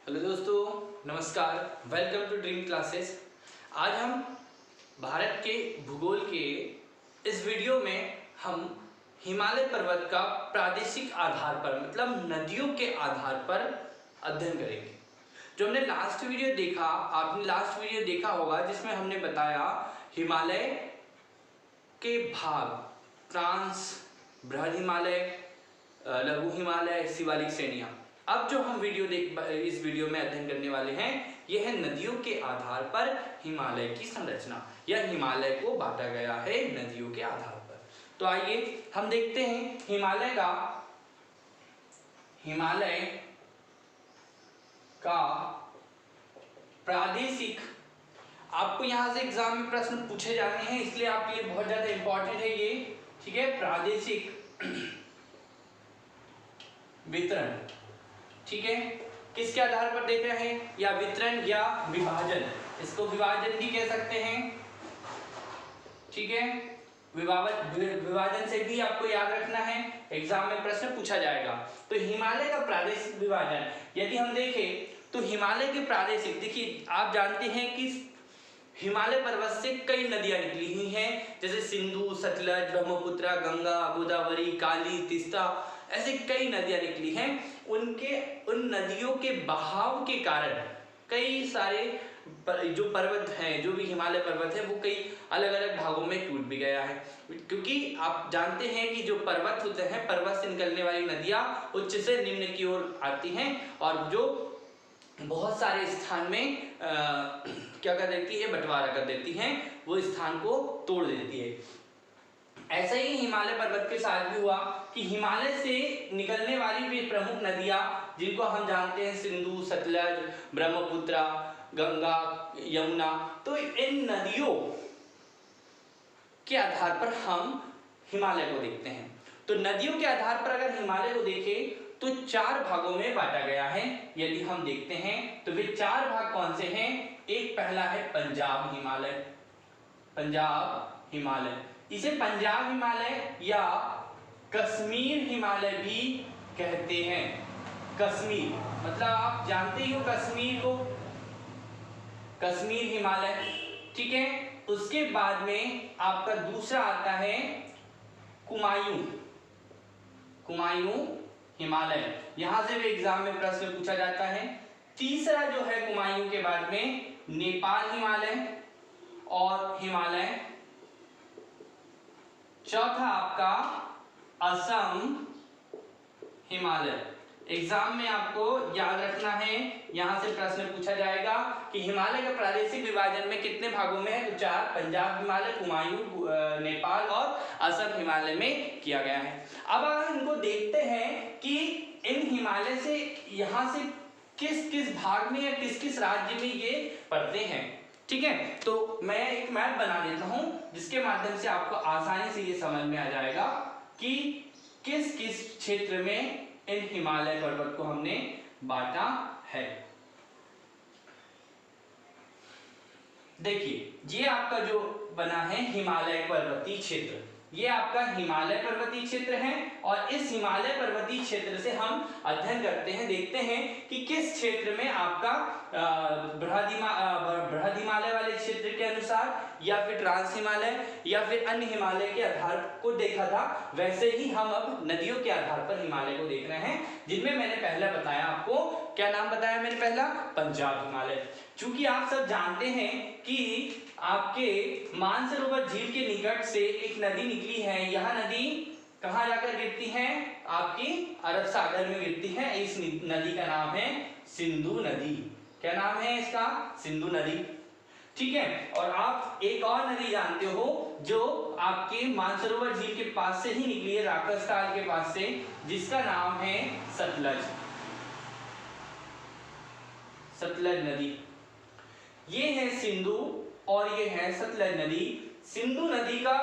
Hello दोस्तों, नमस्कार। Welcome to Dream Classes. आज हम भारत के भूगोल के इस वीडियो में हम हिमालय पर्वत का प्रादेशिक आधार पर मतलब नदियों के आधार पर अध्ययन करेंगे। जो हमने लास्ट वीडियो देखा, आपने लास्ट वीडियो देखा होगा जिसमें हमने बताया हिमालय के भाग, ट्रांस, बृहद हिमालय, लघु हिमालय, शिवालिक श्रेणियां। अब जो हम इस वीडियो में अध्ययन करने वाले हैं यह है नदियों के आधार पर हिमालय की संरचना या हिमालय को बांटा गया है नदियों के आधार पर। तो आइए हम देखते हैं हिमालय का प्रादेशिक। आपको यहां से एग्जाम में प्रश्न पूछे जाने हैं, इसलिए आपके लिए बहुत ज्यादा इंपॉर्टेंट है ये, ठीक है। प्रादेशिक वितरण, ठीक है, किसके आधार पर देख रहे हैं, या वितरण या विभाजन, इसको विभाजन भी कह सकते हैं, ठीक है। विभाजन से भी आपको याद रखना है, एग्जाम में प्रश्न पूछा जाएगा। तो हिमालय का प्रादेशिक विभाजन यदि हम देखें तो हिमालय के प्रादेशिक, देखिए आप जानते हैं कि हिमालय पर्वत से कई नदियां निकली हुई हैं, जैसे सिंधु, सतलज, ब्रह्मपुत्र, गंगा, गोदावरी, काली, तीस्ता, ऐसे कई नदियां निकली हैं। उन नदियों के बहाव के कारण कई सारे जो पर्वत हैं, जो भी हिमालय पर्वत है, वो कई अलग अलग भागों में टूट भी गया है। क्योंकि आप जानते हैं कि जो पर्वत होते हैं, पर्वत से निकलने वाली नदियां उच्च से निम्न की ओर आती हैं और जो बहुत सारे स्थान में क्या कर देती है, बंटवारा कर देती हैं, वो स्थान को तोड़ देती है। ऐसा ही हिमालय पर्वत के साथ भी हुआ कि हिमालय से निकलने वाली भी प्रमुख नदियां, जिनको हम जानते हैं सिंधु, सतलज, ब्रह्मपुत्र, गंगा, यमुना, तो इन नदियों के आधार पर हम हिमालय को देखते हैं। तो नदियों के आधार पर अगर हिमालय को देखें तो 4 भागों में बांटा गया है। यदि हम देखते हैं तो वे 4 भाग कौन से हैं? एक पहला है पंजाब हिमालय। पंजाब हिमालय, इसे पंजाब हिमालय या कश्मीर हिमालय भी कहते हैं। कश्मीर मतलब आप जानते ही हो कश्मीर को, कश्मीर हिमालय, ठीक है। उसके बाद में आपका दूसरा आता है कुमायूं हिमालय, यहां से भी एग्जाम में प्रश्न पूछा जाता है। तीसरा जो है कुमायूं के बाद में नेपाल हिमालय और हिमालय। चौथा आपका असम हिमालय। एग्जाम में आपको याद रखना है, यहां से प्रश्न पूछा जाएगा कि हिमालय का प्रादेशिक विभाजन में कितने भागों में है, तो 4, पंजाब हिमालय, कुमायूं, नेपाल और असम हिमालय में किया गया है। अब अगर इनको देखते हैं कि इन हिमालय से यहां से किस किस भाग में या किस किस राज्य में ये पड़ते हैं, ठीक है। तो मैं एक मैप बना देता हूं जिसके माध्यम से आपको आसानी से ये समझ में आ जाएगा कि किस किस क्षेत्र में इन हिमालय पर्वत को हमने बांटा है। देखिए ये आपका जो बना है हिमालय पर्वतीय क्षेत्र, ये आपका हिमालय पर्वतीय क्षेत्र है और इस हिमालय पर्वतीय क्षेत्र से हम अध्ययन करते हैं, देखते हैं कि किस क्षेत्र में आपका बृहद हिमालय वाले क्षेत्र के अनुसार या फिर ट्रांस हिमालय या फिर अन्य हिमालय के आधार को देखा था, वैसे ही हम अब नदियों के आधार पर हिमालय को देख रहे हैं, जिनमें मैंने पहला बताया, आपको क्या नाम बताया मैंने पहला? पंजाब हिमालय। चूंकि आप सब जानते हैं कि आपके मानसरोवर झील के निकट से एक नदी निकली है, यह नदी कहां जाकर गिरती है? आपकी अरब सागर में गिरती है। इस नदी का नाम है सिंधु नदी। क्या नाम है इसका? सिंधु नदी, ठीक है। और आप एक और नदी जानते हो जो आपके मानसरोवर झील के पास से ही निकली है, राकसताल के पास से, जिसका नाम है सतलज। सतलज नदी, ये है सिंधु और ये है सतलज नदी। सिंधु नदी का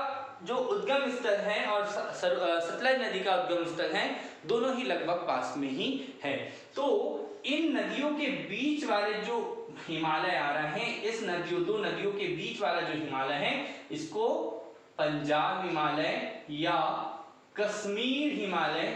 जो उद्गम स्थल है और सतलज नदी का उद्गम स्थल है, दोनों ही लगभग पास में ही है। तो इन नदियों के बीच वाले जो हिमालय आ रहे हैं, इस दो नदियों के बीच वाला जो हिमालय है, इसको पंजाब हिमालय या कश्मीर हिमालय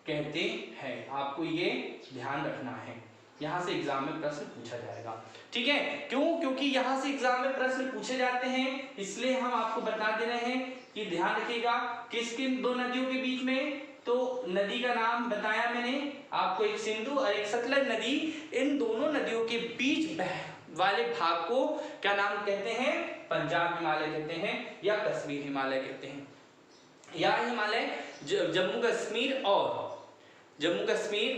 कहते हैं। आपको ये ध्यान रखना है। यहाँ से एग्जाम में प्रश्न पूछा जाएगा। ठीक है, क्यों? क्योंकि यहाँ से एग्जाम में प्रश्न पूछे जाते हैं, इसलिए हम आपको बता दे रहे हैं कि ध्यान रखिएगा। किन दो नदियों के बीच में? तो नदी का नाम बताया मैंने आपको, एक सिंधु और एक सतलज नदी। इन दोनों नदियों के बीच वाले भाग को क्या नाम कहते हैं? पंजाब हिमालय कहते हैं या कश्मीर हिमालय कहते हैं। यह हिमालय जम्मू कश्मीर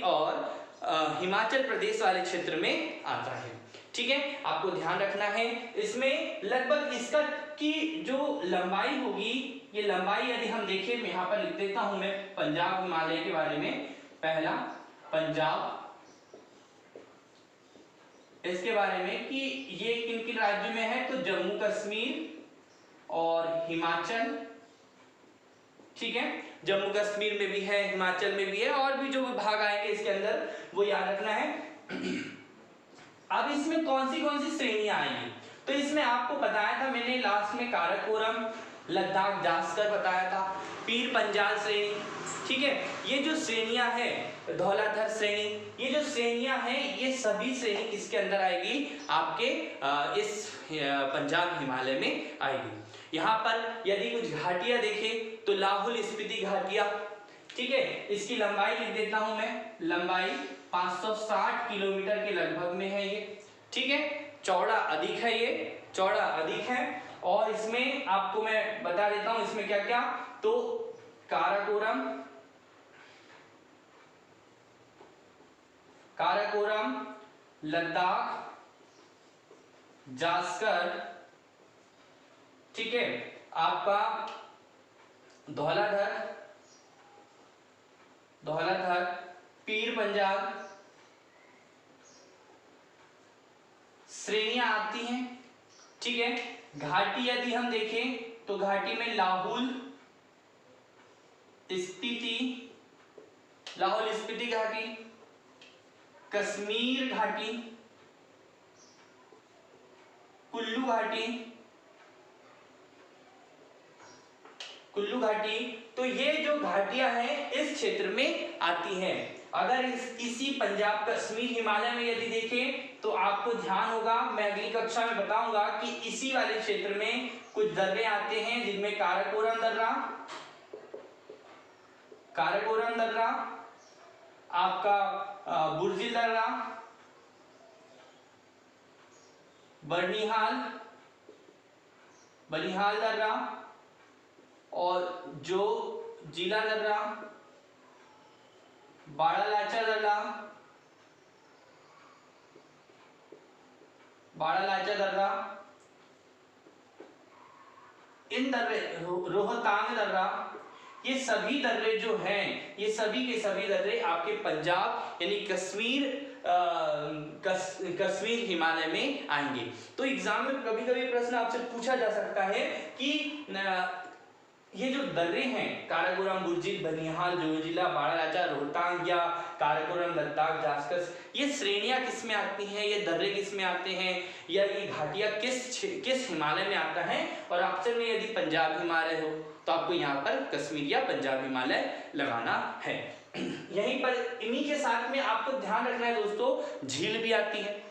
और हिमाचल प्रदेश वाले क्षेत्र में आता है। ठीक है, आपको ध्यान रखना है। इसमें लगभग इसका की जो लंबाई होगी, ये लंबाई यदि हम देखें, मैं यहाँ पर लिख देता हूं मैं पंजाब हिमालय के बारे में। पहला पंजाब, इसके बारे में कि ये किन किन राज्यों में है, तो जम्मू कश्मीर और हिमाचल। ठीक है, जम्मू कश्मीर में भी है, हिमाचल में भी है, और भी जो विभाग आएंगे इसके अंदर वो याद रखना है। अब इसमें कौन सी श्रेणियां आएंगी, तो इसमें आपको बताया था मैंने लास्ट में, काराकोरम, लद्दाख जास्कर बताया था, पीर पंजाल श्रेणी। ठीक है, ये जो श्रेणियां हैं, धौलाधर श्रेणी, ये जो श्रेणियां हैं, ये सभी श्रेणी किसके अंदर आएगी? आपके इस पंजाब हिमालय में आएगी। यहाँ पर यदि कुछ घाटियां देखें तो लाहौल स्पीति घाटियां। ठीक है, इसकी लंबाई लिख देता हूं मैं, लंबाई 560 किलोमीटर के लगभग में है ये। ठीक है, चौड़ा अधिक है, ये चौड़ा अधिक है। और इसमें आपको मैं बता देता हूं इसमें क्या क्या, तो काराकोरम, लद्दाख, जास्कर, ठीक है, आपका धौलाधर, पीर पंजाल श्रेणियां आती हैं। ठीक है, घाटी यदि हम देखें तो घाटी में लाहौल स्पीति घाटी, कश्मीर घाटी, कुल्लू घाटी, तो ये जो घाटियां हैं इस क्षेत्र में आती हैं। अगर इसी पंजाब कश्मीर हिमालय में यदि देखें तो आपको ध्यान होगा, मैं अगली कक्षा में बताऊंगा कि इसी वाले क्षेत्र में कुछ दर्रे आते हैं जिनमें काराकोरम दर्रा, आपका बुर्जिल दर्रा, बनिहाल दर्रा और जो जिला दर्रा, बाड़ा लाचा दर्रा, इन दर्रे, रोहतांग दर्रा, ये सभी दर्रे जो हैं, ये सभी के सभी दर्रे आपके पंजाब यानी कश्मीर हिमालय में आएंगे। तो एग्जाम में कभी कभी प्रश्न आपसे पूछा जा सकता है कि ये जो दर्रे हैं, काराकोरम, बुर्जिल, बनिहाल, जोजिला, बाड़ा लाचा, रोहतांग या काराकोरम, लद्दाख, जास्कर, ये श्रेणियां किस में आती हैं, ये दर्रे किस में आते हैं, या ये घाटियां किस हिमालय में आता है। और ऑप्शन में यदि पंजाब हिमालय हो तो आपको यहाँ पर कश्मीर या पंजाब हिमालय लगाना है। यहीं पर इन्हीं के साथ में आपको ध्यान रखना है दोस्तों, झील भी आती है।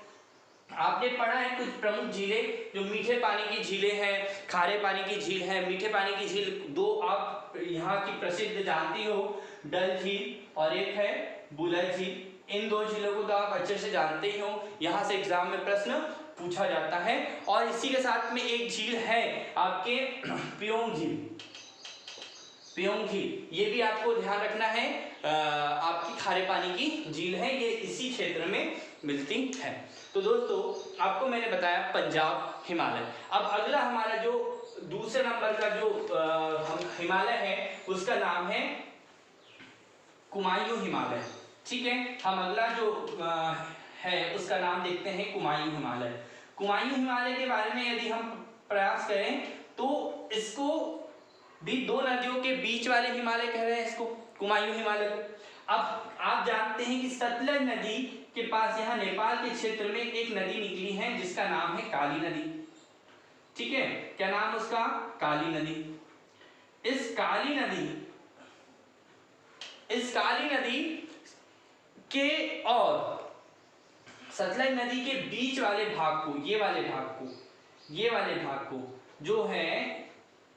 आपने पढ़ा है कुछ प्रमुख झीलें, जो मीठे पानी की झीलें हैं, खारे पानी की झील है। मीठे पानी की झील दो आप यहाँ की प्रसिद्ध जानती हो, डल झील और एक है बुलर झील। इन दो झीलों को तो आप अच्छे से जानते ही हो, यहाँ से एग्जाम में प्रश्न पूछा जाता है। और इसी के साथ में एक झील है आपके प्योंग झील, ये भी आपको ध्यान रखना है, आपकी खारे पानी की झील है, ये इसी क्षेत्र में मिलती है। तो दोस्तों आपको मैंने बताया पंजाब हिमालय। अब अगला हमारा जो दूसरे नंबर का जो हिमालय है उसका नाम है कुमायूं हिमालय। ठीक है, हम अगला जो है उसका नाम देखते हैं कुमायूं हिमालय। कुमायूं हिमालय के बारे में यदि हम प्रयास करें तो इसको भी दो नदियों के बीच वाले हिमालय कह रहे हैं, इसको कुमायूं हिमालय। अब आप जानते हैं कि सतलज नदी के पास यहाँ नेपाल के क्षेत्र में एक नदी निकली है जिसका नाम है काली नदी। ठीक है, क्या नाम उसका? काली नदी। इस काली नदी के और सतलज नदी के बीच वाले भाग को, ये वाले भाग को जो है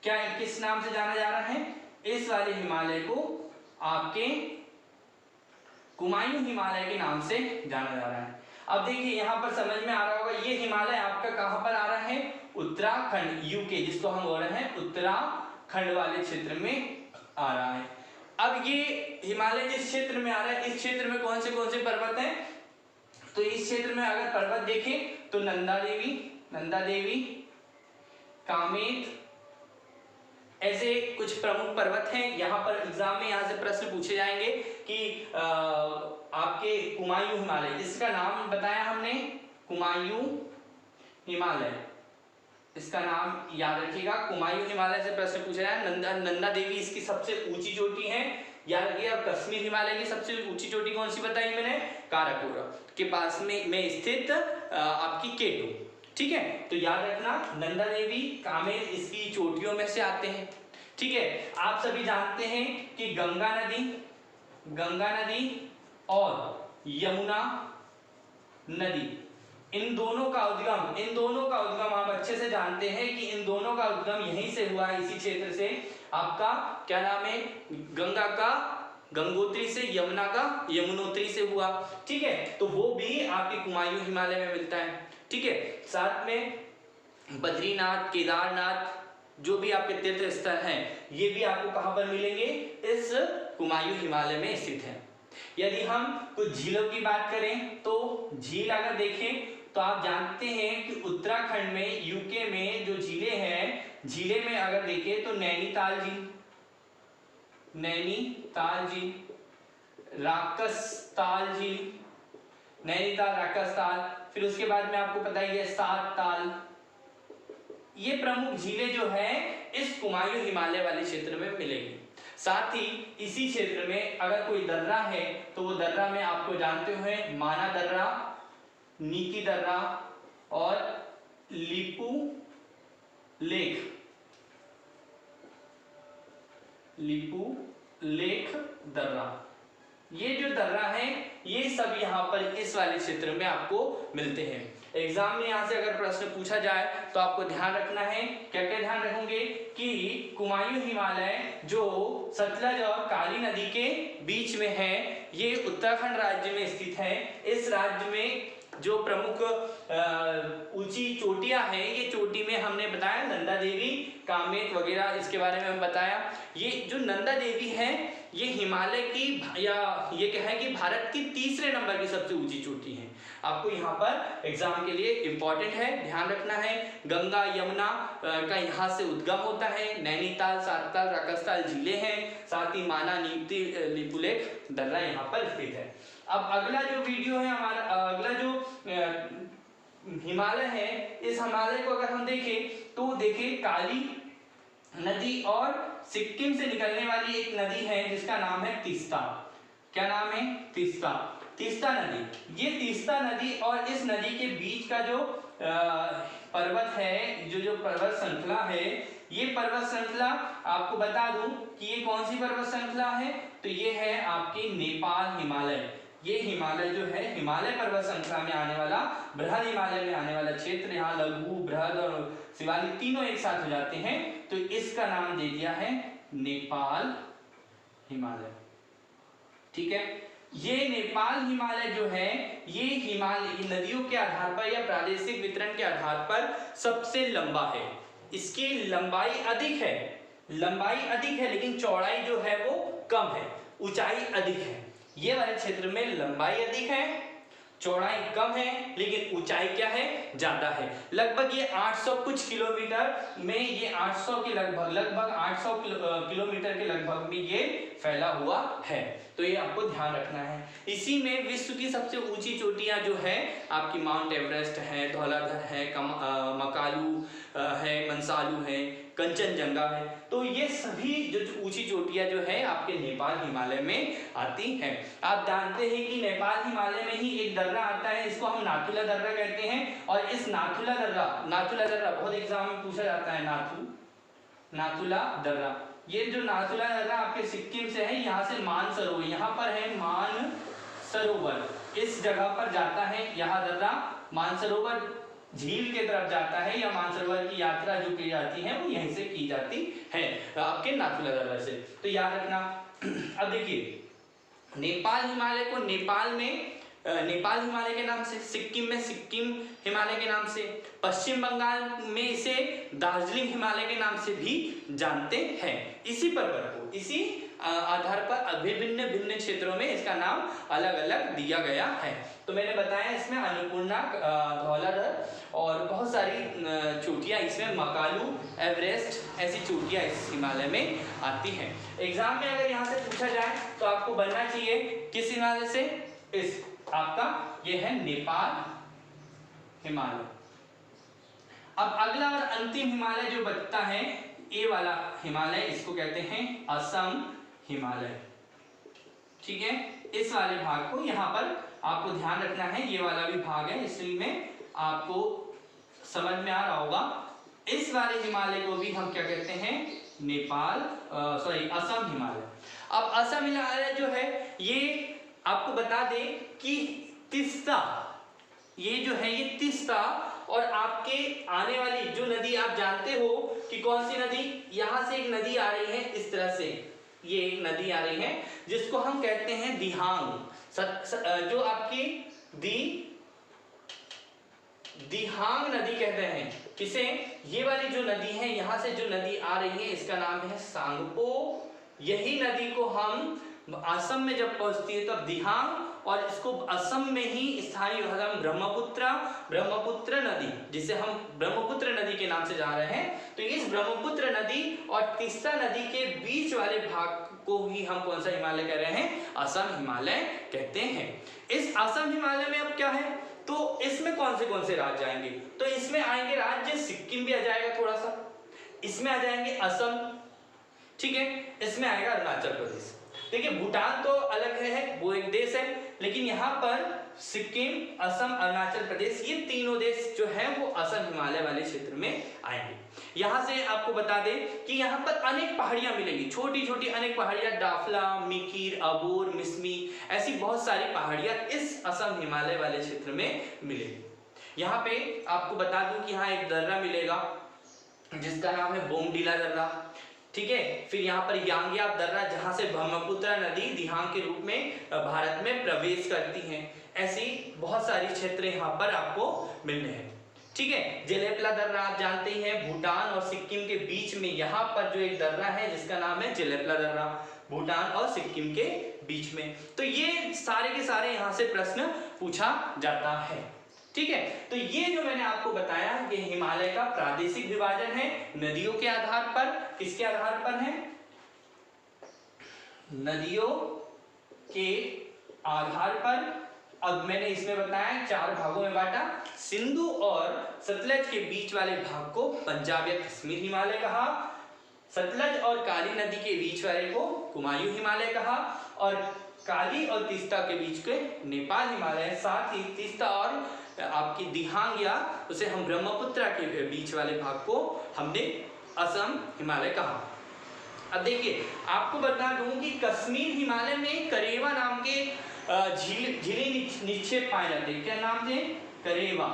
क्या किस नाम से जाना जा रहा है? इस वाले हिमालय को आपके कुमायूं हिमालय के नाम से जाना जा रहा है। अब देखिए यहाँ पर समझ में आ रहा होगा, ये हिमालय आपका कहां पर आ रहा है? उत्तराखंड, यूके, जिसको हम बोल रहे हैं उत्तराखंड वाले क्षेत्र में आ रहा है। अब ये हिमालय जिस क्षेत्र में आ रहा है, इस क्षेत्र में कौन से पर्वत हैं? तो इस क्षेत्र में अगर पर्वत देखें तो नंदा देवी, कामेत, ऐसे कुछ प्रमुख पर्वत हैं। यहाँ पर एग्जाम में यहाँ से प्रश्न पूछे जाएंगे कि आपके कुमायूं हिमालय, इसका नाम बताया हमने कुमायूं हिमालय, इसका नाम याद रखिएगा। कुमायूं हिमालय से प्रश्न पूछा जाए। नंदा देवी इसकी सबसे ऊंची चोटी है, याद रखिए। अब कश्मीर हिमालय की सबसे ऊंची चोटी कौन सी बताई मैंने? काराकोरम के पास में स्थित आपकी केटू, ठीक है। तो याद रखना नंदा देवी, कामेत इसकी चोटियों में से आते हैं, ठीक है। आप सभी जानते हैं कि गंगा नदी और यमुना नदी, इन दोनों का उद्गम आप अच्छे से जानते हैं कि इन दोनों का उद्गम यहीं से हुआ है, इसी क्षेत्र से। आपका क्या नाम है? गंगा का गंगोत्री से, यमुना का यमुनोत्री से हुआ, ठीक है। तो वो भी आपके कुमायूं हिमालय में मिलता है, ठीक है। साथ में बद्रीनाथ, केदारनाथ, जो भी आपके तीर्थ स्थल हैं, ये भी आपको कहां पर मिलेंगे? इस कुमायूं हिमालय में स्थित है। यदि हम कुछ झीलों की बात करें तो झील अगर देखें तो आप जानते हैं कि उत्तराखंड में, यूके में जो झीलें हैं, झीले में अगर देखें तो नैनीताल झील, राकसताल झील, राकसताल, फिर उसके बाद में आपको पता ही है सात ताल, ये प्रमुख झीलें जो है इस कुमायूं हिमालय वाले क्षेत्र में मिलेगी। साथ ही इसी क्षेत्र में अगर कोई दर्रा है तो वो दर्रा में आपको जानते हुए माना दर्रा, नीकी दर्रा और लिपू लेक दर्रा, ये जो दर्रा है ये सब यहाँ पर इस वाले क्षेत्र में आपको मिलते हैं। एग्जाम में यहाँ से अगर प्रश्न पूछा जाए तो आपको ध्यान रखना है, क्या क्या ध्यान रखोगे कि कुमायूं हिमालय जो सतलज और काली नदी के बीच में है, ये उत्तराखंड राज्य में स्थित है। इस राज्य में जो प्रमुख ऊंची चोटियां हैं, ये चोटी में हमने बताया नंदा देवी, कामेत वगैरह, इसके बारे में हम बताया। ये जो नंदा देवी है ये हिमालय की, या ये क्या है कि भारत की तीसरे नंबर की सबसे ऊंची चोटी है। आपको यहाँ पर एग्जाम के लिए इंपॉर्टेंट है, ध्यान रखना है। गंगा यमुना का यहाँ से उद्गम होता है। नैनीताल, सातताल, राकसताल झीलें हैं, साथ ही माना, नीति, लिपुलेख दर्रा यहाँ पर स्थित है। अब अगला जो वीडियो है हमारा, अगला जो हिमालय है, इस हिमालय को अगर हम देखें तो देखिए काली नदी और सिक्किम से निकलने वाली एक नदी है जिसका नाम है तीस्ता। क्या नाम है? तीस्ता नदी। ये तीस्ता नदी और इस नदी के बीच का जो पर्वत है, जो पर्वत श्रृंखला है, ये पर्वत श्रृंखला आपको बता दूं कि ये कौन सी पर्वत श्रृंखला है, तो ये है आपकी नेपाल हिमालय। ये हिमालय जो है, हिमालय पर्वत श्रृंखला में आने वाला, बृहद हिमालय में आने वाला क्षेत्र, यहाँ लघु, बृहद और शिवालिक तीनों एक साथ हो जाते हैं, तो इसका नाम दे दिया है नेपाल हिमालय। ठीक है, ये नेपाल हिमालय जो है, ये हिमालय नदियों के आधार पर या प्रादेशिक वितरण के आधार पर सबसे लंबा है। इसकी लंबाई अधिक है लेकिन चौड़ाई जो है वो कम है, ऊंचाई अधिक है। ये वाले क्षेत्र में लंबाई अधिक है, चौड़ाई कम है, लेकिन ऊंचाई क्या है? ज्यादा है। लगभग ये 800 कुछ किलोमीटर में, ये 800 के लगभग 800 किलोमीटर के लगभग में ये फैला हुआ है। तो ये आपको ध्यान रखना है। इसी में विश्व की सबसे ऊंची चोटियां जो है आपकी माउंट एवरेस्ट है, धौलाधर है, मकालू है, मंसालू है, कंचनजंगा है। तो ये सभी जो ऊंची चोटियां जो है आपके नेपाल हिमालय में आती हैं। आप जानते हैं कि नेपाल हिमालय में ही एक दर्रा आता है, इसको हम नाथुला दर्रा कहते हैं। और इस नाथुला दर्रा बहुत एग्जाम में पूछा जाता है, नाथुला दर्रा। ये जो नाथुला दर्रा आपके सिक्किम से है, यहाँ से मानसरोवर, यहाँ पर है मानसरोवर, मानसरोवर इस जगह पर जाता है, यह दर्रा मानसरोवर झील के तरफ जाता है, या मानसरोवर की यात्रा जो की जाती है वो यहीं से की जाती है आपके नाथुला दर्रा से, तो याद रखना। अब देखिए नेपाल हिमालय को नेपाल में नेपाल हिमालय के नाम से, सिक्किम में सिक्किम हिमालय के नाम से, पश्चिम बंगाल में इसे दार्जिलिंग हिमालय के नाम से भी जानते हैं। इसी पर्वत को इसी आधार पर विभिन्न भिन्न क्षेत्रों में इसका नाम अलग अलग दिया गया है। तो मैंने बताया इसमें अन्नपूर्णा, धौलाधर और बहुत सारी चोटियां, इसमें मकालू, एवरेस्ट ऐसी चोटियां इस हिमालय में आती हैं। एग्जाम में अगर यहाँ से पूछा जाए तो आपको बनना चाहिए किस हिमालय से, इस आपका ये है नेपाल हिमालय। अब अगला और अंतिम हिमालय जो बचता है ये वाला हिमालय, इसको कहते हैं असम हिमालय। ठीक है, इस वाले भाग को यहाँ पर आपको ध्यान रखना है, ये वाला भी भाग है इसलिए में आपको समझ में आ रहा होगा। इस वाले हिमालय को भी हम क्या कहते हैं, नेपाल असम हिमालय। अब असम हिमालय जो है ये आपको बता दें कि तीस्ता, ये जो है ये तीस्ता और आपके आने वाली जो नदी आप जानते हो कि कौन सी नदी, यहां से एक नदी आ रही है इस तरह से, ये एक नदी आ रही है जिसको हम कहते हैं दिहांग, जो आपकी दिहांग नदी कहते हैं किसे, ये वाली जो नदी है यहां से जो नदी आ रही है इसका नाम है सांगपो। यही नदी को हम असम में जब पहुंचती है तब दिहांग, और इसको असम में ही स्थानीय भाषा में ब्रह्मपुत्र नदी, जिसे हम ब्रह्मपुत्र नदी के नाम से जान रहे हैं, तो इस ब्रह्मपुत्र नदी और तीस्ता नदी के बीच वाले भाग को ही हम कौन सा हिमालय कह रहे हैं, असम हिमालय कहते हैं। इस असम हिमालय में अब क्या है, तो इसमें कौन से राज्य आएंगे, तो इसमें आएंगे राज्य, सिक्किम भी आ जाएगा थोड़ा सा, इसमें आ जाएंगे असम, ठीक है, इसमें आएगा अरुणाचल प्रदेश। देखिए भूटान तो अलग है, वो एक देश है, लेकिन यहाँ पर सिक्किम, असम, अरुणाचल प्रदेश, ये तीनों देश जो है वो असम हिमालय वाले क्षेत्र में आएंगे। यहाँ से आपको बता दें कि यहाँ पर अनेक पहाड़ियां मिलेंगी, छोटी छोटी अनेक पहाड़ियां, डाफला, मिकिर, अबोर, मिसमी, ऐसी बहुत सारी पहाड़ियां इस असम हिमालय वाले क्षेत्र में मिलेगी। यहाँ पे आपको बता दूं कि यहाँ एक दर्रा मिलेगा जिसका नाम है बोमडीला दर्रा, ठीक है। फिर यहाँ पर यांग्याप दर्रा, जहां से ब्रह्मपुत्र नदी दिहांग के रूप में भारत में प्रवेश करती है। ऐसी बहुत सारी क्षेत्र यहाँ पर आपको मिलने हैं, ठीक है। जेलेपला दर्रा आप जानते ही हैं, भूटान और सिक्किम के बीच में यहाँ पर जो एक दर्रा है जिसका नाम है जेलेपला दर्रा, भूटान और सिक्किम के बीच में। तो ये सारे के सारे यहाँ से प्रश्न पूछा जाता है, ठीक है। तो ये जो मैंने आपको बताया ये हिमालय का प्रादेशिक विभाजन है, नदियों के आधार पर, किसके आधार पर है, नदियों के आधार पर। अब मैंने इसमें बताया 4 भागों में बांटा, सिंधु और सतलज के बीच वाले भाग को पंजाब या कश्मीर हिमालय कहा, सतलज और काली नदी के बीच वाले को कुमायूं हिमालय कहा, और काली और तीस्ता के बीच के नेपाल हिमालय, साथ ही तीस्ता और आपकी दिहांग या उसे हम ब्रह्मपुत्र के बीच वाले भाग को हमने असम हिमालय कहा। अब देखिए आपको बता दूं कि कश्मीर हिमालय में करेवा नाम के झीली निक्षेप पाए जाते हैं। क्या नाम थे, करेवा,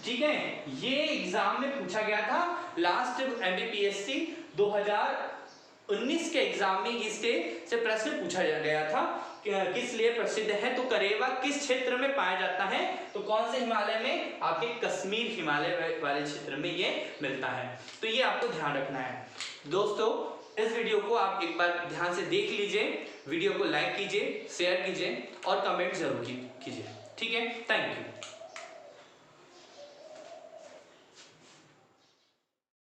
ठीक है। ये एग्जाम में पूछा गया था, लास्ट MBPSC 2019 के एग्जाम में इसके से प्रश्न पूछा गया था किस लिए प्रसिद्ध है, तो करेवा किस क्षेत्र में पाया जाता है, तो कौन से हिमालय में, आपके कश्मीर हिमालय वाले क्षेत्र में ये मिलता है। तो ये आपको ध्यान रखना है। दोस्तों इस वीडियो को आप एक बार ध्यान से देख लीजिए, वीडियो को लाइक कीजिए, शेयर कीजिए और कमेंट जरूर कीजिए, ठीक है। Thank you.